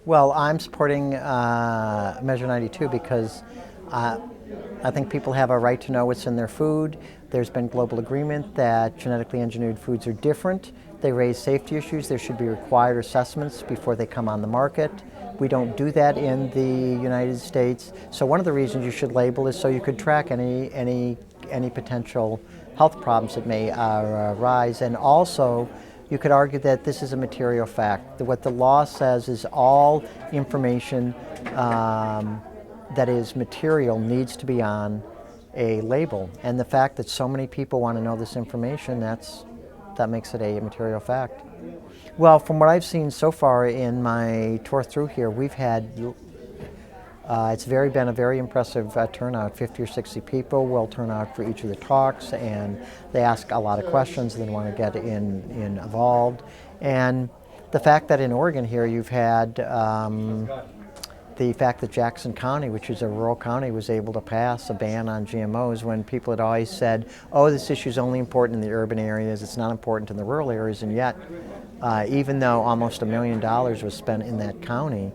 Well, I'm supporting Measure 92 because I think people have a right to know what's in their food. There's been global agreement that genetically engineered foods are different. They raise safety issues. There should be required assessments before they come on the market. We don't do that in the United States. So one of the reasons you should label is so you could track any potential health problems that may arise. And also, you could argue that this is a material fact. What the law says is all information that is material needs to be on a label. And the fact that so many people want to know this information, that makes it a material fact. Well, from what I've seen so far in my tour through here, we've had it's been a very impressive turnout. 50 or 60 people will turn out for each of the talks, and they ask a lot of questions and they want to get involved. And the fact that in Oregon here you've had the fact that Jackson County, which is a rural county, was able to pass a ban on GMOs when people had always said, oh, this issue is only important in the urban areas, it's not important in the rural areas, and yet even though almost $1 million was spent in that county,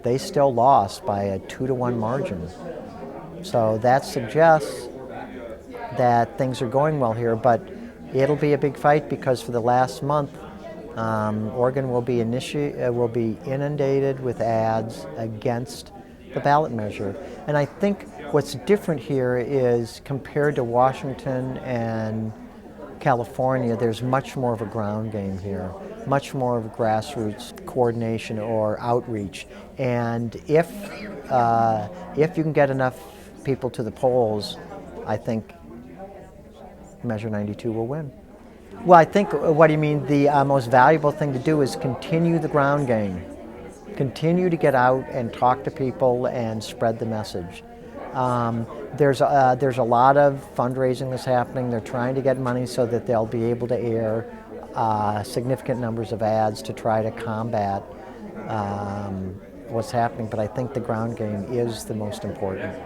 they still lost by a 2-to-1 margin. So that suggests that things are going well here, but it'll be a big fight because for the last month, Oregon will be inundated with ads against the ballot measure. And I think what's different here is compared to Washington and California, there's much more of a ground game here, much more of a grassroots coordination or outreach. And if you can get enough people to the polls, I think Measure 92 will win. Well, I think what do you mean? The most valuable thing to do is continue the ground game. Continue to get out and talk to people and spread the message. There's a lot of fundraising that's happening. They're trying to get money so that they'll be able to air significant numbers of ads to try to combat what's happening. But I think the ground game is the most important.